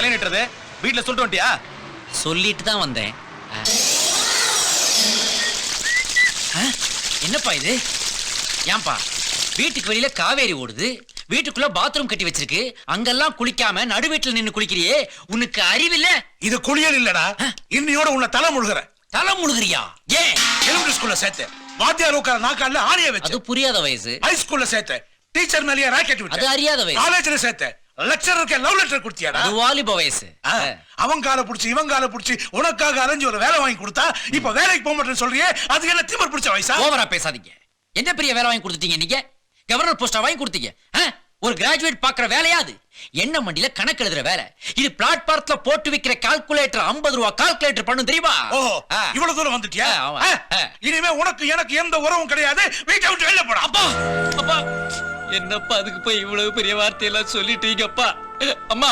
தலை நிட்டுறது? வீட்டுல சொல்லிட்டு வந்துட்டியா? சொல்லிட்டு தான் வந்தேன். என்னப்பா இது? ஏன்பா வீட்டுக்கு வெளியில காவேரி ஓடுது, வீட்டுக்குள்ள பாத்ரூம் கட்டி வச்சிருக்கு, அங்கெல்லாம் குளிக்காம நடு வீட்டுல நின்னு குளிக்கிறியே, உனக்கு அறிவில்ல? இது குளியல் இல்லடா, இன்னையோட உன்னை தலை முழுகிற. தலை முழுகிறியா? ஏன்? எலிமெண்டரி ஸ்கூல்ல சேர்த்து வாத்தியார் உட்கார நாக்கால ஆணிய வச்சு. அது புரியாத வயசு. ஹை ஸ்கூல்ல சேர்த்து டீச்சர் மேலயே ராக்கெட் விட்டு. அது அறியாத வயசு. காலேஜ்ல சேர்த்து லெக்சரருக்கு லவ் லெட்டர் கொடுத்தியாடா? அது வாலிப வயசு. அவன் கால புடிச்சு இவன் கால புடிச்சு உனக்காக அலைஞ்சு ஒரு வேலை வாங்கி கொடுத்தா இப்ப வேலைக்கு போக மாட்டேன்னு சொல்றியே, அது என்ன திமிர் பிடிச்ச வயசா? ஓவரா பேசாதீங்க. என்ன பெரிய வேலை வாங்கி கொடுத்தீங்க நீங்க? கவர்னர் போஸ்டா வாங்கி கொடுத்தீங்க? ஒரு கிராஜுவேட் பாக்குற வேலையா அது? என்ன மண்டியில கணக்கு எழுதுற வேலை இது? பிளாட்பாரத்துல போட்டு விக்கிற கால்குலேட்டர் 50 ரூபாய் கால்குலேட்டர் பண்ணும் தெரியுமா? இவ்வளவு தூரம் வந்துட்டியா? இனிமே உனக்கு எனக்கு எந்த உறவும் கிடையாது, வீட்டை விட்டு வெளில போடா. அப்பா அப்பா, என்னப்பா அதுக்கு போய் இவ்வளவு பெரிய வார்த்தையெல்லாம் சொல்லிட்டீங்கப்பா? அம்மா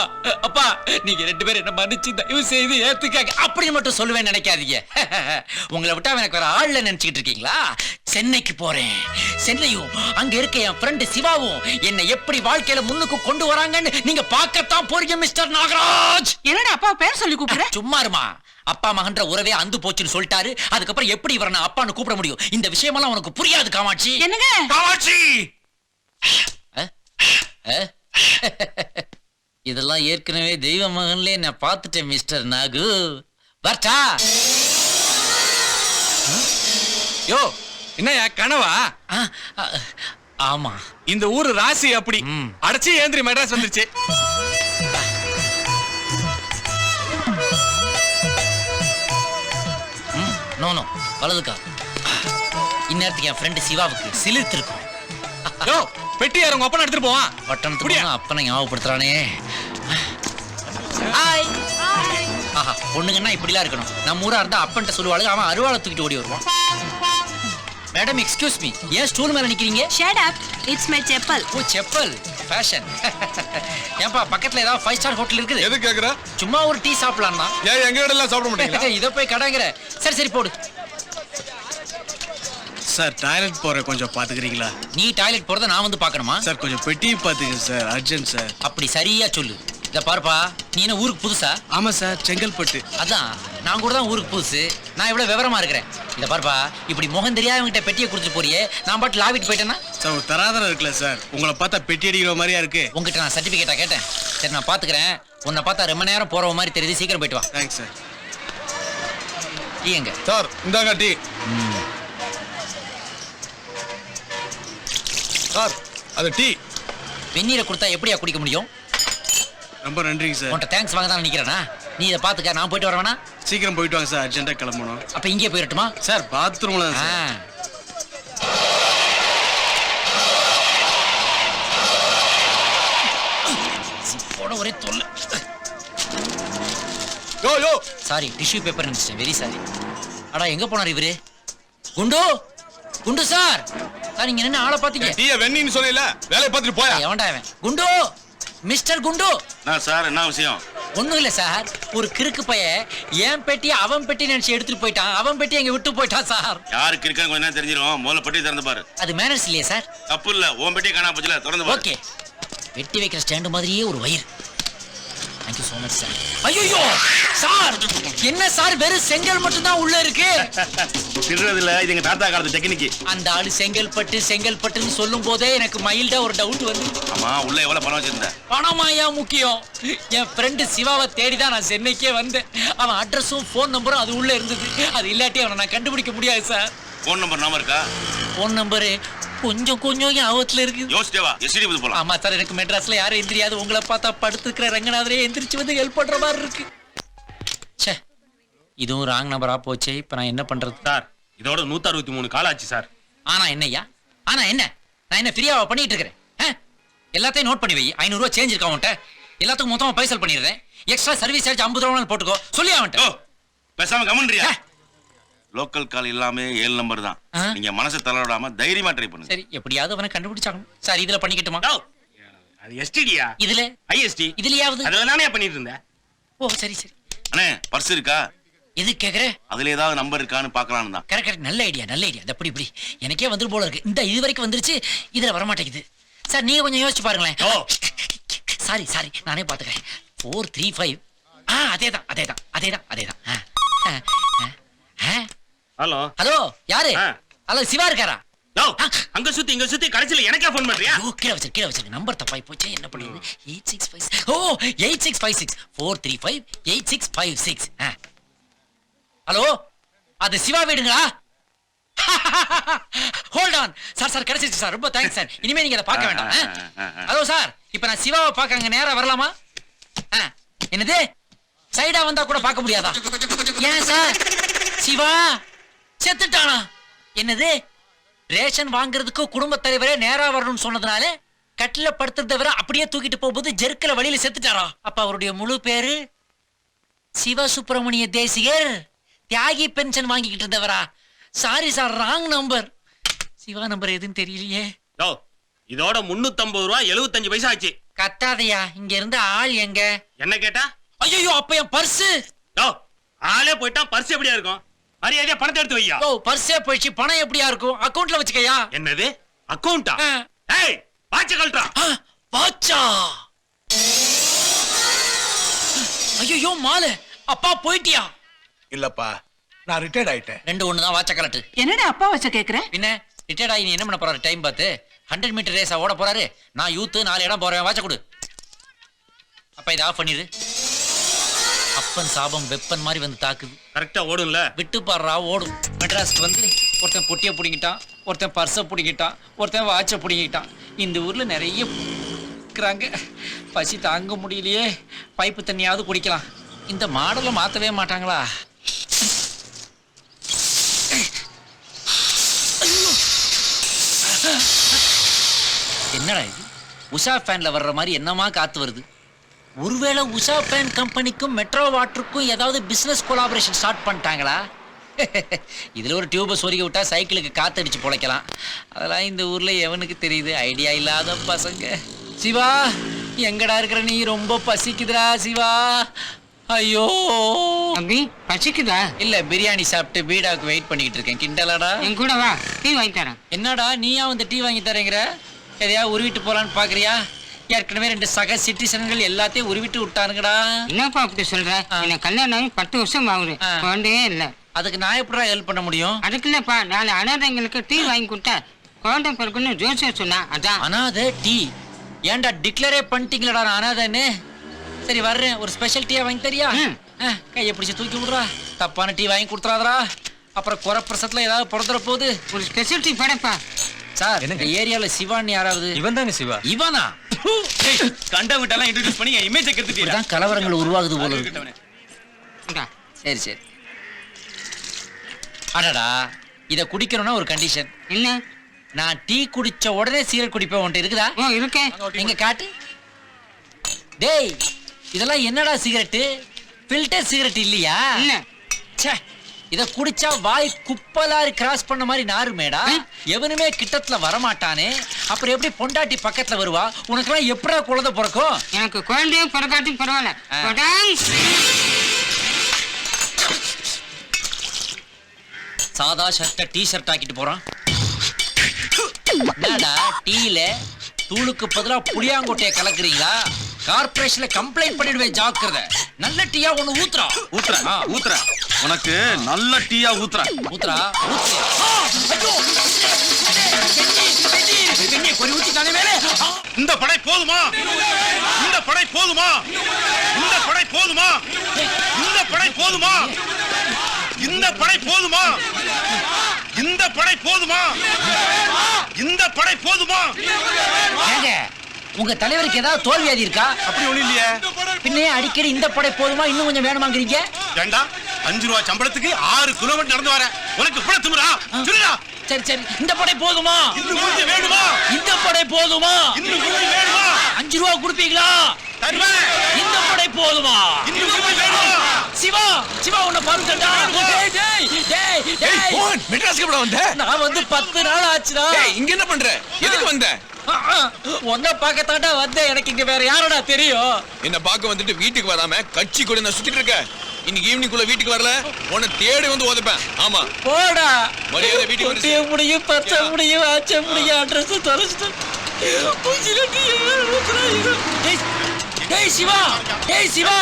அப்பா, நீங்க 2 பேரும் என்ன மன்னிச்சு தயவு செய்து ஏத்துக்காங்க. அப்படி மட்டும் சொல்லுவேன் நினைக்காதீங்க. உங்களை விட்டா எனக்கு வேற ஆள்ல நினைச்சுக்கிட்டு இருக்கீங்களா? சென்னைக்கு போறேன். சென்னையும் அங்க இருக்க என் ஃப்ரெண்ட் சிவாவும் என்ன எப்படி வாழ்க்கையில முன்னுக்கு கொண்டு வராங்கன்னு நீங்க பார்க்கத்தான் போறீங்க மிஸ்டர் நாகராஜ். என்னடா அப்பா பேர் சொல்லி கூப்பிடுற? சும்மா இருமா. அப்பா மகன்ற உறவே அந்து போச்சுன்னு சொல்லிட்டாரு. அதுக்கப்புறம் எப்படி இவரை நான் அப்பான்னு கூப்பிட முடியும்? இந்த விஷயமெல்லாம் உனக்கு புரியாது காமாட்சி. என்னங்க காமாட்சி? இதெல்லாம் ஏற்கனவே தெய்வ மகன்லே நான் பார்த்துட்டேன் மிஸ்டர் நாகு. வரட்டா? யோ, என்னையா கனவா? ஆமா, இந்த ஊரு ராசி அப்படி அடைச்சி ஏந்திரி மெட்ராஸ் வந்துருச்சு. நோ வலதுக்கா. இந்நேரத்துக்கு என் ஃப்ரெண்ட் சிவாவுக்கு சிலிர்த்து இருக்கும். யோ, பெட்டி யார் உங்க அப்பனை எடுத்துட்டு போவான்? பட்டணத்துக்கு அப்பனை ஞாபகப்படுத்துறானே. ஆஹா, பொண்ணுங்கன்னா இப்படிலாம் இருக்கணும். நம்ம ஊரா இருந்தா அப்பன்ட்ட சொல்லுவாளுங்க, அவன் அருவாளை தூக்கிட்டு ஓடி வருவான். மேடம் எக்ஸ்கியூஸ் மீ, ஏன் ஸ்டூல் மேல நிக்கிறீங்க? Shut up, it's my chappal. Oh chappal, fashion. ஏன்பா பக்கத்துல ஏதாவது 5 ஸ்டார் ஹோட்டல் இருக்குது? எது கேக்குற? சும்மா ஒரு டீ சாப்பிடலாம்னா. ஏன் எங்க இடத்துல சாப்பிட மாட்டீங்களா? இத போய் கடாங்கற. சரி போடு. சார் டாய்லெட் போற கொஞ்சம் பாத்துக்கிறீங்களா? நீ டாய்லெட் போறத நான் வந்து பார்க்கணுமா? சார் கொஞ்சம் பெட்டி பாத்துங்க சார், அர்ஜென்ட் சார். அப்படி சரியா சொல்லு. இத பாருப்பா, நீ என்ன ஊருக்கு புதுசா? ஆமா சார், செங்கல்பட்டு. அதான் நான் கூட தான் ஊருக்கு புதுசு. நான் இவ்வளவு விவரமா இருக்கிறேன். இத பாருப்பா, இப்படி முகம் தெரியாதவங்கிட்ட பெட்டியை கொடுத்துட்டு போறியே, நான் பாட்டு லாவிட்டு போயிட்டேன்னா? சார் ஒரு தராதரம் இருக்குல்ல சார், உங்களை பார்த்தா பெட்டி அடிக்கிற மாதிரியா இருக்கு. உங்ககிட்ட நான் சர்டிபிகேட்டா கேட்டேன். சரி நான் பாத்துக்கிறேன். உன்னை பார்த்தா ரொம்ப நேரம் போற மாதிரி தெரியுது, சீக்கிரம் போயிட்டு வா. Thanks sir. டீ எங்க? சார் இந்தாங்க டீ. சார் அது டீ. வெந்நீரை கொடுத்தா எப்படியா குடிக்க முடியும்? ரொம்ப நன்றிங்க சார். உன்கிட்ட தேங்க்ஸ் வாங்க தான் நிக்கிறேனா? நீ இதை பாத்துக்க, நான் போயிட்டு வரவேனா? சீக்கிரம் போயிட்டு வாங்க சார், அர்ஜென்ட்டா கிளம்பணும். அப்ப இங்கே போயிரட்டுமா? சார் பாத்ரூம்ல சார். போட ஒரே தொல்லை. யோ சாரி, டிஷ்யூ பேப்பர் நினைச்சிட்டேன். Very sorry. அடா எங்க போனார் இவரு? குண்டு குண்டு சார். சார் நீங்க என்ன ஆளை பாத்தீங்க? டீயை வெண்ணின்னு சொன்னீல, வேலையை பார்த்துட்டு போயா. எவன்டா அவன்? குண்டு, மிஸ்டர் குண்டு. நான் சார் என்ன விஷயம்? ஒண்ணும் இல்ல சார், ஒரு கிறுக்கு பையன் என் பெட்டியை அவன் பெட்டி நினைச்சு எடுத்துட்டு போயிட்டான். அவன் பெட்டி எங்க விட்டு போயிட்டான் சார். யாருக்கு இருக்கான்னு கொஞ்ச நேரம் தெரிஞ்சிடும். முதல்ல பெட்டி திறந்து பாரு. அது மேனர்ஸ் இல்லையா சார்? தப்பு இல்ல, உன் பெட்டியை காணா போச்சுல, திறந்து பாரு. ஓகே. வெட்டி வைக்கிற ஸ்டாண்ட் மாதிரியே ஒரு வயிறு. Thank you so much sir. ஐயோ சார், என்ன சார் வெறும் செங்கல் மட்டும் தான் உள்ள இருக்கு? திருடுறது இல்ல, இது எங்க தாத்தா காலத்து டெக்னிக். அந்த ஆளு செங்கல்பட்டுன்னு சொல்லும் போதே எனக்கு மைல்டா ஒரு டவுட் வந்து. ஆமா, உள்ள எவ்வளவு பணம் வச்சிருந்த? பணமாயா முக்கியம்? என் ஃப்ரெண்டு சிவாவை தேடி தான் நான் சென்னைக்கே வந்தேன். அவன் அட்ரஸும் ஃபோன் நம்பரும் அது உள்ள இருந்தது. அது இல்லாட்டி அவனை நான் கண்டுபிடிக்க முடியாது சார். போன் நம்பர் நாம இருக்கா? ஃபோன் நம்பரு கொஞ்சம் ஞாபகத்துல இருக்கு. யோசிச்சேவா, எஸ்டி பத்தி போலாம். ஆமா சார், எனக்கு மெட்ராஸ்ல யாரும் எந்திரியாது. உங்களை பார்த்தா படுத்துக்கிற ரங்கநாதரே எந்திரிச்சு வந்து ஹெல்ப் பண்ற மாதிரி இருக்கு. ச்சே, இதுவும் ராங் நம்பரா போச்சே. இப்ப நான் என்ன பண்றது? சார் இதோட 163 கால் ஆச்சு சார். ஆனா என்னய்யா? ஆனா என்ன? நான் என்ன ஃப்ரீயாவா பண்ணிட்டு இருக்கிறேன்? எல்லாத்தையும் நோட் பண்ணி வை. 500 ரூபாய் சேஞ்ச் இருக்கா உன்கிட்ட? எல்லாத்துக்கும் மொத்தமா பைசல் பண்ணிடுறேன். எக்ஸ்ட்ரா சர்வீஸ் சார்ஜ் 50 ரூபாய் போட்டுக்கோ. சொல்லி அவன்கிட்ட. பேசாம கமெண்ட்ரியா? லோக்கல் கால் எல்லாமே 7 நம்பர் தான். நீங்க மனசை தளராம தைரியமா ட்ரை பண்ணுங்க. சரி, எப்படியாவது அவனை கண்டுபிடிச்சாகணும். சார் இதுல பண்ணிக்கட்டுமா? அது எஸ்டிடியா? இதுல ஐஎஸ்டி இதுலயாவது? அதுல நானே பண்ணிட்டு இருந்தேன். ஓ சரி. அண்ணே பர்ஸ் இருக்கா? எது கேக்குற? அதுல ஏதாவது நம்பர் இருக்கான்னு பார்க்கலாம்னு தான். கரெக்ட், நல்ல ஐடியா. அப்படி எனக்கே வந்துரு போல இருக்கு. இந்த இது வரைக்கும் வந்துருச்சு, இதுல வர மாட்டேங்குது. சார் நீங்க கொஞ்சம் யோசிச்சு பாருங்களேன். சாரி நானே பாத்துக்கிறேன். 435. அதேதான். ஹலோ ஹலோ யாரு? ஆ. ஹலோ சிவா இருக்காரா? நோ அங்க சுத்தி கடைசில எனக்கே ஃபோன் பண்றியா? ஓ கீழ வச்சிரு நம்பர் தப்பாய் போச்சே, என்ன பண்ணுது? 8656. ஓ 8656 435 8656. ஹலோ அது சிவா வீடுங்களா? ஹோல்ட் ஆன் சார் கிடைச்சிருச்சு சார், ரொம்ப தேங்க்ஸ் சார். இனிமே நீங்க அதை பார்க்க வேண்டாம். ஹலோ சார், இப்போ நான் சிவாவை பார்க்க அங்க நேரா வரலாமா? என்னது சைடா வந்தா கூட பார்க்க முடியாதா? ஏன் சார் சிவா செத்துட்டானா? என்னது ரேஷன் வாங்குறதுக்கு குடும்பத் தலைவரே நேரா வரணும்னு சொன்னதுனால கட்டில படுத்துறத வர அப்படியே தூக்கிட்டு போகும்போது ஜெர்க்கல வழியில செத்துட்டாரா? அப்ப அவருடைய முழு பேரு சிவ சுப்பிரமணிய தேசிகர், தியாகி பென்ஷன் வாங்கிக்கிட்டு இருந்தவரா? Sorry sir, wrong number. Siva number எதுன்னு தெரியலையே. நோ இதோட 350 ரூபா 75 பைசா ஆச்சு. கத்தாதையா, இங்க இருந்த ஆள் எங்க? என்ன கேட்டா? ஐயோ அப்ப என் பர்ஸ். நோ ஆளே போயிட்டா பர்ஸ் எப்படியா இருக்கும்? மரியாதையா பணத்தை எடுத்து வையா. ஓ பர்ஸே போயிடுச்சு, பணம் எப்படியா இருக்கும்? அக்கவுண்ட்ல வச்சுக்கயா. என்னது அக்கவுண்டா? ஏய் வாட்ச கழட்டா. வாட்சா? ஐயோ மாலு, அப்பா போயிட்டியா? இல்லப்பா, நான் ரிட்டையர்ட் ஆயிட்டேன். ரெண்டு ஒண்ணு தான், வாட்ச கலட்டு. என்னடா அப்பா வச்ச கேக்குற? பின்ன ரிட்டையர்ட் ஆகி நீ என்ன பண்ண போறாரு? டைம் பார்த்து 100 மீட்டர் ரேஸா ஓட போறாரு. நான் யூத் 4 இடம் போறேன், வாட்ச கொடு. அப்ப இதை ஆஃப் பண்ணிரு. அப்பன் சாபம் வெப்பன் மாதிரி வந்து தாக்குது. கரெக்டா ஓடும்ல? விட்டு பாடுறா ஓடும். மெட்ராஸ்க்கு வந்து ஒருத்தன் பொட்டியை பிடிங்கிட்டான், ஒருத்தன் பர்ஸை பிடிங்கிட்டான், ஒருத்தன் வாட்சை பிடிங்கிட்டான். இந்த ஊர்ல நிறைய இருக்கிறாங்க. பசி தாங்க முடியலையே, பைப்பு தண்ணியாவது குடிக்கலாம். இந்த மாடலை மாத்தவே மாட்டாங்களா? என்னடா இது? உஷா ஃபேன்ல வர்ற மாதிரி என்னமா காத்து வருது? ஒருவேளை உஷா ஃபேன் கம்பெனிக்கும் மெட்ரோ வாட்டருக்கும் ஏதாவது பிசினஸ் கொலாபரேஷன் ஸ்டார்ட் பண்ணிட்டாங்களா? இதுல ஒரு டியூபை சொருகி விட்டா சைக்கிளுக்கு காத்தடிச்சு பொழைக்கலாம். அதெல்லாம் இந்த ஊர்ல எவனுக்கு தெரியுது? ஐடியா இல்லாத பசங்க. சிவா எங்கடா இருக்கிற நீ? ரொம்ப பசிக்குதுடா சிவா. ஐயோ அபி பசிக்குதா? இல்ல, பிரியாணி சாப்பிட்டு பீடாக்கு வெயிட் பண்ணிட்டு இருக்கேன். கிண்டலாடா? என் கூட வா, டீ வாங்கி தரேன். என்னடா நீயா வந்து டீ வாங்கி தரேங்கிற? எதையா உருவிட்டு போலான்னு பாக்குறியா? ஏற்கனவே 2 சக சிட்டிசன்கள் எல்லாத்தையும் உருவிட்டு விட்டானுங்கடா. என்னப்பா அப்படி சொல்ற? என்ன கல்யாணம் ஆகி 10 வருஷம் ஆகுது, குழந்தையே இல்ல. அதுக்கு நான் எப்படா ஹெல்ப் பண்ண முடியும்? அதுக்கு இல்லப்பா, 4 அனாதைங்களுக்கு டீ வாங்கி கொடுத்தா குழந்தை பிறகுன்னு ஜோசியர் சொன்னா, அதான். அனாதை டீ? ஏன்டா டிக்ளரே பண்ணிட்டீங்களடா நான் அனாதைன்னு? சரி வர்றேன், ஒரு ஸ்பெஷல் டீயா வாங்கி தரியா? கையை பிடிச்சி தூக்கி விடுறா. தப்பான டீ வாங்கி கொடுத்துறாதரா, அப்புறம் குறை பிரசத்துல ஏதாவது பிறந்துற போகுது. ஒரு ஸ்பெஷல் டீ படப்பா. சார் இந்த ஏரியால சிவான் யாராவது? இவன் தாங்க சிவா. இவனா? கண்ட விட்டெல்லாம் இன்ட்ரோடியூஸ் பண்ணி என் இமேஜை கெடுத்துட்டீங்க. இதான் கலவரங்கள் உருவாகுது போல இருக்கு. இந்தா. சரி அடடா, இத குடிக்கணும்னா ஒரு கண்டிஷன். என்ன? நான் டீ குடிச்ச உடனே சிகரெட் குடிப்பேன். உன்ட்ட இருக்குதா? ஓ இருக்கே. எங்க காட்டு. டேய் இதெல்லாம் என்னடா சிகரெட்? ஃபில்டர் சிகரெட் இல்லையா? இல்ல. ச்சே, இத குடிச்சா வாய் குப்பலாரி கிராஸ் பண்ண மாதிரி நாருமேடா. எவனுமே கிட்டத்துல வரமாட்டானே, அப்புறம் எப்படி பொண்டாட்டி பக்கத்துல வருவா? உனக்கெல்லாம் எப்படா குழந்தை பிறக்கும்? எனக்கு குழந்தையும் பிறக்காட்டி பரவாயில்ல. படாங். சாதா ஷர்ட்டை டீ ஷர்ட் ஆக்கிட்டு போறான். என்னடா டீல தூளுக்கு பதிலா புளியாங்கொட்டையை கலக்குறீங்களா? கார்பரேஷன்ல கம்ப்ளைண்ட் பண்ணிடுவேன், ஜாக்கிரதை. நல்ல டீயா ஒண்ணு ஊத்துறா. ஊத்துற உனக்கு நல்ல டீயா ஊத்துற. ஊத்துறா இந்த படை போதுமா? இந்த படை போதுமா? இந்த படை போதுமா? இந்த படை போதுமா? இந்த படை போதுமா? இந்த படை போதுமா? இந்த படை போதுமா? ஏங்க உங்க தலைவருக்கு ஏதாவது தோல்வியாதி இருக்கா? அப்படி ஒண்ணு இல்லையே. பின்னே அடிக்கடி இந்த படை போதுமா இன்னும் கொஞ்சம் வேணுமாங்கிறீங்க? ஏண்டா 5 ரூபாய் சம்பளத்துக்கு 6 கிலோமீட்டர் நடந்து வர உனக்கு கூட திமிரா? சொல்லுடா. சரி இந்த படை போதுமா? இன்னும் கொஞ்சம் வேணுமா? இந்த படை போதுமா? இன்னும் கொஞ்சம் வேணுமா? 5 ரூபா கொடுப்பீங்களா? தருவேன். இந்த படை போதுமா? இன்னும் கொஞ்சம் வேணுமா? சிவா உன்னை பாருங்கடா. மெட்ராஸ்க்கு எப்படா வந்த? நான் வந்து 10 நாள் ஆச்சுடா. இங்க என்ன பண்ற? எதுக்கு வந்த? உன்னை பார்க்கத்தாண்டா வந்தேன். எனக்கு இங்க வேற யாரடா தெரியும்? என்ன பார்க்க வந்துட்டு வீட்டுக்கு வராம கட்சி கூட நான் சுத்திட்டு இருக்க. இன்னைக்கு ஈவினிங்குள்ள வீட்டுக்கு வரல உன்னை தேடி வந்து ஓதப்பேன். ஆமா போடா. மரியாதை வீட்டுக்கு வந்து முடியும், பச்சை முடியும், ஆச்சை முடியும், அட்ரஸ் தொலைச்சிட்டு ஏய் சிவா ஏய் சிவா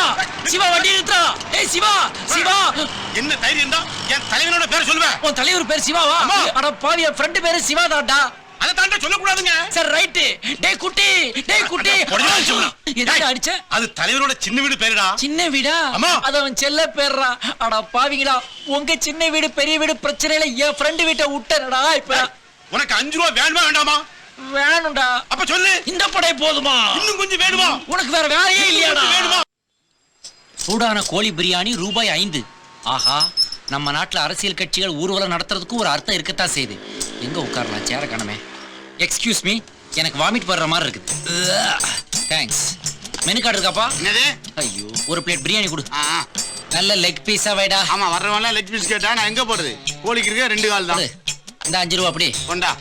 சிவா வண்டி நிறுத்தா ஏய் சிவா சிவா என்ன தைரியம் தான் என் தலைவனோட பேரை சொல்லுவேன். உன் தலைவர் பேர் சிவாவா அட பாவி என் ஃப்ரெண்ட் பேரு சிவா தான்டா அதை தாண்ட சொல்லக்கூடாதுங்க. சரி ரைட் டேய் குட்டி எதுக்கு அடிச்ச அது தலைவரோட சின்ன வீடு பேருடா. சின்ன வீடா ஆமா. அது அவன் செல்ல பேர்றா அட பாவிங்களா உங்க சின்ன வீடு பெரிய வீடு பிரச்சனையில என் ஃப்ரெண்ட் வீட்டை விட்டனடா இப்ப உனக்கு 5 ரூபா வேணுமா வேண்டாமா? வேணும்டா அப்ப சொல்லு. இந்த படை போதுமா இன்னும் கொஞ்சம் வேணுமா? உனக்கு வேற வேலையே இல்லையாடா வேணுமா? சூடான கோழி பிரியாணி ரூபாய் 5. ஆஹா நம்ம நாட்டுல அரசியல் கட்சிகள் ஊர்வலம் நடத்துறதுக்கு ஒரு அர்த்தம் இருக்கத்தான் செய்யுது. எங்க உட்காரலாம் சேர காணமே. எக்ஸ்கியூஸ் மீ எனக்கு வாமிட் வர்ற மாதிரி இருக்குது. தேங்க்ஸ். மெனு கார்டு இருக்காப்பா? என்னது? ஐயோ ஒரு பிளேட் பிரியாணி கொடு. ஆ, ஆ. நல்ல லெக் பீஸா வைடா. ஆமா வர்றவன்லாம் லெக் பீஸ் கேட்டா நான் எங்க போறது? கோழிக்கு இருக்க 2 கால் தான். இந்த 5 ரூபா அப்படி கொண்டா.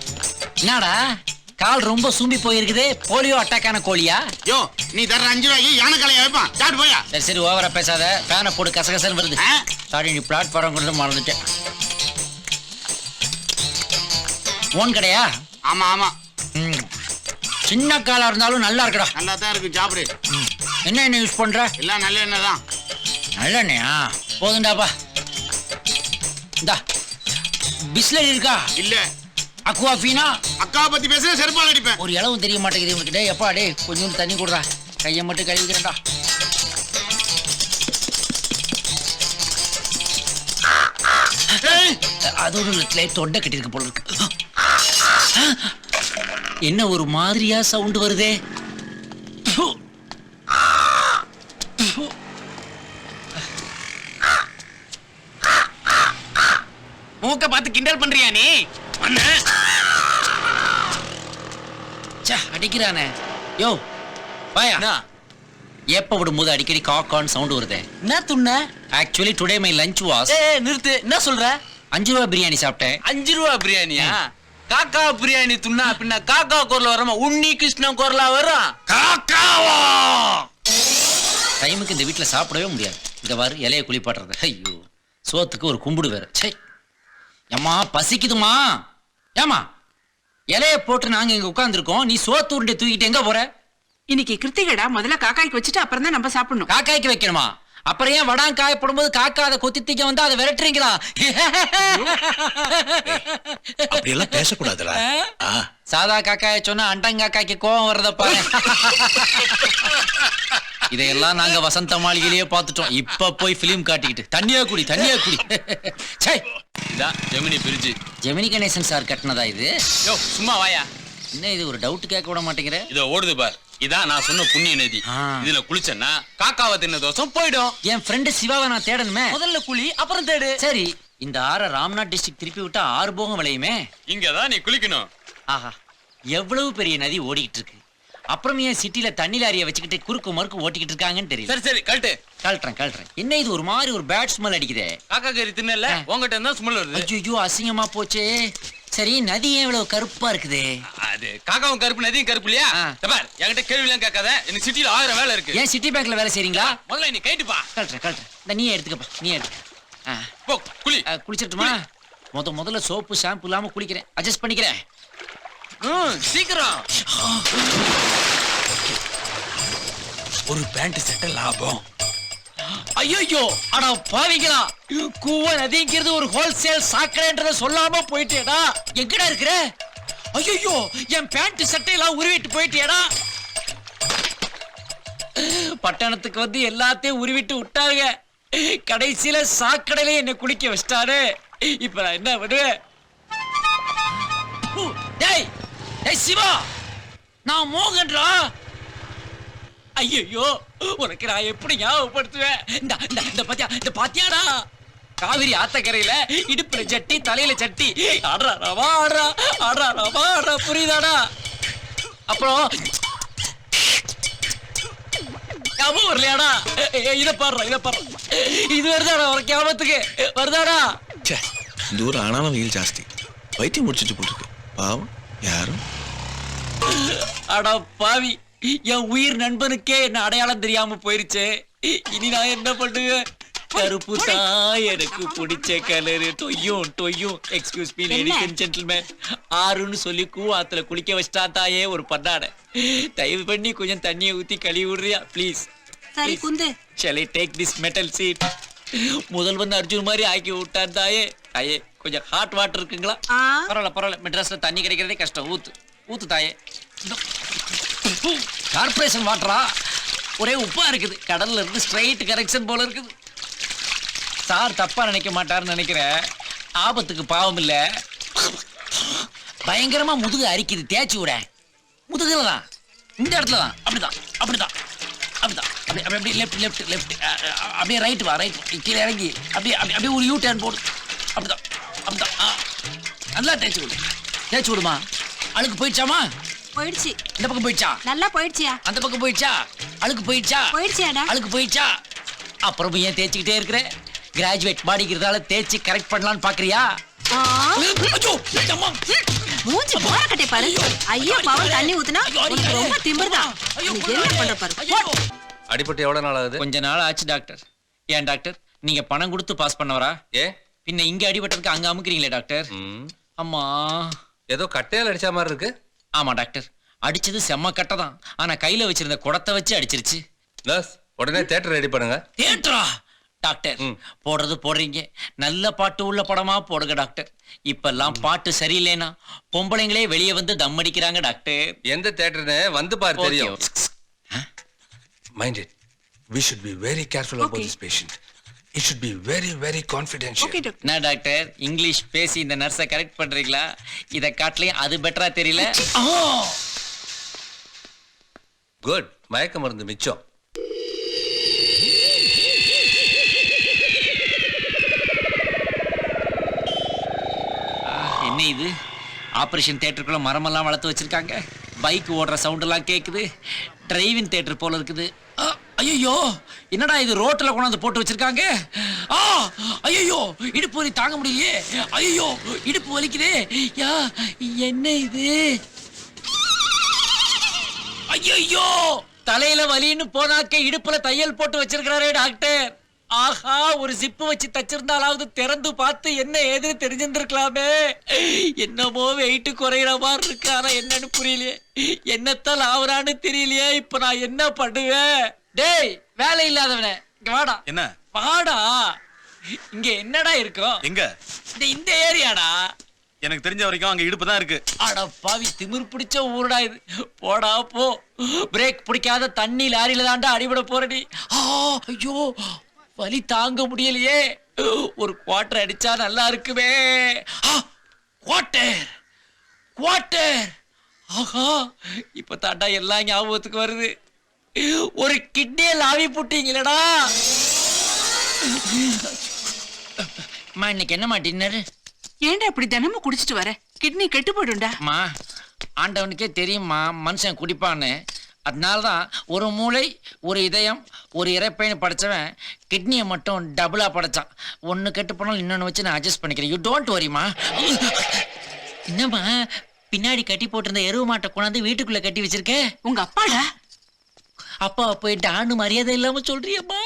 என்னடா கால் ரொம்ப சூம்பி போயிருக்குது. போலியோ அட்டாக் ஆன கோழியா? யோ நீ தர்ற 5 ரூபாய்க்கு யானை கலையை வைப்பான். சாப்பிட்டு போயா. சரி சரி ஓவரா பேசாத. ஃபேனை போட்டு கசகசன்னு வருது. ஆ? சாரி நீ பிளாட்ஃபார்ம் கொண்டு மறந்துட்டேன். ஓன் கடையா? ஆமா ஆமா ம். சின்ன காலா இருந்தாலும் நல்லா இருக்குடா. நல்லா தான் இருக்கு சாப்பிடு. என்ன எண்ணெய் யூஸ் பண்ற? எல்லாம் நல்ல எண்ணெய் தான். நல்லெண்ணெயா? போதுண்டாப்பா. இந்தா பிஸ்லரி இருக்கா? இல்ல அக்வாஃபீனா? அக்காவை பத்தி பேசுற செருப்பால் அடிப்பேன். ஒரு இளவும் தெரிய மாட்டேங்குது இவனுக்கு. டேய் எப்பா டேய் கொஞ்சோண்டு தண்ணி கொடுறா. கையை மட்டும் கழுவிக்கிறேன்டா. அதோட தொண்டை கட்டிருக்கு போல இருக்கு. என்ன ஒரு மாதிரியா சவுண்ட் வருதே. மூக்க பார்த்து கிண்டல் பண்றியா நீ? அடிக்கிறானே. யோ வாயா. எப்ப விடும்போது அடிக்கடி காக்கான்னு சவுண்ட் வருதே. என்ன துண்ண? Actually today my lunch was. நிறுத்து. என்ன சொல்ற? 5 ரூபா பிரியாணி சாப்பிட்டேன். 5 ரூபா பிரியாணியா? காக்கா பிரியாணி துண்ணா பின்ன காக்கா குரல் வரமா உன்னி கிருஷ்ணன் குரலா வரும்? காக்காவா? டைமுக்கு இந்த வீட்டுல சாப்பிடவே முடியாது. இங்க பாரு இலைய குளிப்பாட்டுறது. ஐயோ சோத்துக்கு ஒரு கும்பிடு வேற. சே ஏமா பசிக்குதுமா. ஏமா இலைய போட்டு நாங்க இங்க உட்கார்ந்துருக்கோம். நீ சோத்து உருண்டை தூக்கிட்டு எங்க போற? இன்னைக்கு கிருத்திகடா, முதல்ல காக்காய்க்கு வச்சுட்டு அப்புறம் தான் நம்ம சாப்பிடணும். காக்காய்க்கு வைக்கணுமா? அப்புறம் ஏன் வடான் காயப்படும் போது காக்கா அதை கொத்தி தீக்க வந்து அதை விரட்டுறீங்களா? அப்படி எல்லாம் பேசக்கூடாதுடா. சாதா காக்காய சொன்னா அண்டங்காக்காய்க்கு கோவம் வர்றதப்பா. இதையெல்லாம் நாங்க வசந்த மாளிகையிலேயே பார்த்துட்டோம். இப்ப போய் பிலிம் காட்டிக்கிட்டு தண்ணியா குடி தண்ணியா குடி. இதான் ஜெமினி பிரிட்ஜ். ஜெமினி கணேசன் சார் கட்டினதா இது? யோ சும்மா வாயா. என்ன இது ஒரு டவுட் கேட்க விட மாட்டேங்கிற? இத ஓடுது பார். இதான் நான் சொன்ன புண்ணிய நதி. இதுல குளிச்சேன்னா காக்காவை தின்ன தோசம் போயிடும். என் ஃப்ரெண்டு சிவாவை நான் தேடணுமே. முதல்ல குழி அப்புறம் தேடு. சரி இந்த ஆற ராம்நாத் டிஸ்ட்ரிக்ட் திருப்பி விட்டா 6 போகம் விளையுமே. இங்கதான் நீ குளிக்கணும். ஆஹா எவ்வளவு பெரிய நதி ஓடிக்கிட்டு இருக்கு. அப்புறம் ஏன் சிட்டில தண்ணி லாரியை வச்சுக்கிட்டு குறுக்கு மறுக்கு ஓட்டிக்கிட்டு இருக்காங்கன்னு தெரியல. சரி சரி கழட்டு. கழட்டுறேன். என்ன இது ஒரு மாதிரி ஒரு பேட் ஸ்மெல் அடிக்குதே. காக்கா கறி தின்னல உங்ககிட்ட இருந்தா ஸ்மெல் வருது. ஐயோ அசிங்கமா போச்சே. சரி நதி ஏன் இவ்வளவு கருப்பா இருக்குதே? அது காக்காவும் கருப்பு நதியும் கருப்பு இல்லையா? பார் என்கிட்ட கேள்வி எல்லாம் கேட்காத. எனக்கு சிட்டில 1000 வேலை இருக்கு. ஏன் சிட்டி பேங்க்ல வேலை செய்றீங்களா? முதல்ல நீ கைட்டுப்பா. கழட்டுறேன். இந்த நீ எடுத்துக்கப்பா. நீ எடுத்துக்க. போ குளி. குளிச்சிட்டுமா? முதல்ல சோப்பு ஷாம்பு இல்லாம குளிக்கிறேன். அட்ஜஸ்ட் பண்ணிக்கிறேன். சீக்கிரம். ஒரு பேண்ட் செட்ட லாபம். ஐயோ அட பாவிங்களா. கூவ நதிங்கிறது ஒரு ஹோல்சேல் சாக்கடைன்றத சொல்லாம போயிட்டேடா. எங்கடா இருக்கிற? ஐயோ என் பேண்ட் சட்டையெல்லாம் உருவிட்டு போயிட்டேடா. பட்டணத்துக்கு வந்து எல்லாத்தையும் உருவிட்டு விட்டாங்க. கடைசியில சாக்கடையில என்ன குளிக்க வச்சிட்டாரு. இப்ப நான் என்ன பண்ணுவேன்? டேய் சிவா நான் மோகன்டா. ஐயோ உனக்கு நான் எப்படி ஞாபகப்படுத்துவேன்? இந்த பாத்தியாடா காவிரி ஆத்தக்கரையில இடுப்புல சட்டி தலையில சட்டி ஆடுறா புரியுதாடா? அப்புறம் ஞாபகம் வரலையாடா? இத பாடுறா இது வருதாடா உனக்கு ஞாபகத்துக்கு வருதாடா? தூரம் ஆனாலும் வெயில் ஜாஸ்தி. வைத்தியம் முடிச்சிட்டு போட்டுருக்கு பாவம் யாரும். அட பாவி என் உயிர் நண்பனுக்கே என்ன அடையாளம் தெரியாம போயிருச்சே. இனி நான் என்ன பண்ணுவேன்? கருப்பு தான் எனக்கு பிடிச்ச கலரு. டொய்யும் டொய்யும். Excuse me ladies and gentlemen. ஆறுன்னு சொல்லி கூவாத்துல குளிக்க வச்சிட்டா தாயே ஒரு பண்டாட. தயவு பண்ணி கொஞ்சம் தண்ணியை ஊத்தி கழுவி விடுறியா ப்ளீஸ்? சரி குந்து. Shall I take this metal seat? முதல் வந்து அர்ஜுன் மாதிரி ஆக்கி விட்டான் தாயே. தாயே கொஞ்சம் ஹாட் வாட்டர் இருக்குங்களா? பரவாயில்ல பரவாயில்ல, மெட்ராஸ்ல தண்ணி கிடைக்கிறதே கஷ்டம். ஊத்து ஊத்து தாயே. கார்பரேஷன் வாட்டரா? ஒரே உப்பா இருக்குது. கடல்ல இருந்து ஸ்ட்ரைட் கரெக்ஷன் போல இருக்குது. சார் தப்பா நினைக்க மாட்டாருன்னு நினைக்கிறேன். ஆபத்துக்கு பாவம் இல்ல. பயங்கரமா முதுகு அரிக்குது. தேய்ச்சி விட முதுகுல தான், இந்த இடத்துல தான். அப்படிதான் அப்படிதான் அப்படிதான். அப்படி அப்படி அப்படி லெஃப்ட் லெஃப்ட் லெஃப்ட். அப்படியே ரைட் வா, ரைட் கீழே இறங்கி அப்படியே அப்படி அப்படியே ஒரு யூ டர்ன் போடு. அப்படிதான் அப்படிதான். நல்லா தேய்ச்சி விடு, தேய்ச்சி விடுமா. அழுக்கு போயிடுச்சாமா? போயிடுச்சு. இந்த பக்கம் போயிடுச்சா? நல்லா போயிடுச்சியா? அந்த பக்கம் போயிடுச்சா? அழுக்கு போயிடுச்சா? போயிடுச்சியாடா? அழுக்கு போயிடுச்சா? அப்புறம் ஏன் தேய்ச்சிக்கிட்டே இருக்கிற? கிராஜுவேட் பாடிக்கிறதால தேய்ச்சி கரெக்ட் பண்ணலாம்னு பாக்குறியா? ஐயோ, அம்மா. மூஞ்சி போறக்கட்டே பாரு. ஐயோ பாவம், தண்ணி ஊத்துனா உனக்கு ரொம்ப திமிர்தான். நீ என்ன பண்ற பாரு. அடிபட்டு எவ்வளவு நாள் ஆகுது? கொஞ்ச நாள் ஆச்சு டாக்டர். ஏன் டாக்டர் நீங்க பணம் கொடுத்து பாஸ் பண்ணவரா? ஏ பின்ன இங்க அடிபட்டதுக்கு அங்க அமுக்குறீங்களே டாக்டர். அம்மா ஏதோ கட்டையால் அடிச்ச மாதிரி இருக்கு. ஆமா டாக்டர், அடிச்சது செம்ம கட்டை தான். ஆனா கையில வச்சிருந்த குடத்தை வச்சு அடிச்சிருச்சு. நர்ஸ் உடனே தியேட்டர் ரெடி பண்ணுங்க. தியேட்டரா? டாக்டர் போடுறது போடுறீங்க, நல்ல பாட்டு உள்ள படமா போடுங்க டாக்டர். இப்பெல்லாம் பாட்டு சரியில்லைனா பொம்பளைங்களே வெளியே வந்து தம் அடிக்கிறாங்க டாக்டர். எந்த தியேட்டர்னு வந்து பாரு தெரியும். Mind it. We should be very careful about this patient. It should be very, very confidential. Okay doctor. என்ன டாக்டர் இங்கிலீஷ் பேசி இந்த நர்ஸை கரெக்ட் பண்றீங்களா? இத காட்டலையும் அது பெட்டரா தெரியல. குட், மயக்க மருந்து மிச்சம். என்ன இது? ஆபரேஷன் தியேட்டருக்குள்ள மரமெல்லாம் வளர்த்து வச்சிருக்காங்க. பைக் ஓடுற சவுண்ட் எல்லாம் கேக்குது. டிரைவிங் தியேட்டர் போல இருக்குது. ஐயோ என்னடா இது ரோட்ல கொண்டாந்து போட்டு வச்சிருக்காங்க. ஐயோ இடுப்பு வலி தாங்க முடியலையே. ஐயோ இடுப்பு வலிக்குதே. யா என்ன இது? ஐயோ தலையில வலின்னு போனாக்க இடுப்புல தையல் போட்டு வச்சிருக்கிறாரே டாக்டர். ஆஹா, ஒரு ஜிப்பு வச்சு தச்சிருந்தாலாவது திறந்து பார்த்து என்ன ஏதுன்னு தெரிஞ்சிருக்கலாமே. என்னமோ வெயிட் குறையிற மாதிரி இருக்கு. ஆனா என்னன்னு புரியலையே, என்னத்தான் ஆவறான்னு தெரியலையே. இப்ப நான் என்ன பண்ணுவேன்? டேய் வேலை இல்லாதவனே, இங்க வாடா. என்ன வாடா. இங்க என்னடா இருக்கும்? எங்க? இந்த ஏரியாடா. எனக்கு தெரிஞ்ச வரைக்கும் அங்க இடுப்பு தான் இருக்கு. அட பாவி, திமிர் பிடிச்ச ஊருடா இது. போடா போ. பிரேக் பிடிக்காத தண்ணி லாரியில தாண்டா அடிபட போறடி. ஐயோ வலி தாங்க முடியலையே. ஒரு குவார்டர் அடிச்சா நல்லா இருக்குமே. Quarter quarter. ஆஹா, இப்ப தாண்டா எல்லாம் ஞாபகத்துக்கு வருது. ஒரு கிட்னியை லாவி புட்டீங்களடா. அம்மா இன்னைக்கு என்னம்மா டின்னர்? ஏன்டா இப்படி தினமும் குடிச்சிட்டு வர? கிட்னி கெட்டு போயிடும்டா. அம்மா ஆண்டவனுக்கே தெரியுமா மனுஷன் குடிப்பான்னு. அதனாலதான் ஒரு மூளை ஒரு இதயம் ஒரு இறைப்பைன்னு படைச்சவன் கிட்னியை மட்டும் டபுளா படைச்சான். ஒன்னு கெட்டு போனாலும் இன்னொன்னு வச்சு நான் அட்ஜஸ்ட் பண்ணிக்கிறேன். யூ டோன்ட் வரிமா. என்னம்மா பின்னாடி கட்டி போட்டிருந்த எருவு மாட்டை கொண்டாந்து வீட்டுக்குள்ள கட்டி வச்சிருக்க? உங்க அப்பாடா. அப்பா போய் டான்னு மரியாதை இல்லாம சொல்றியம்மா.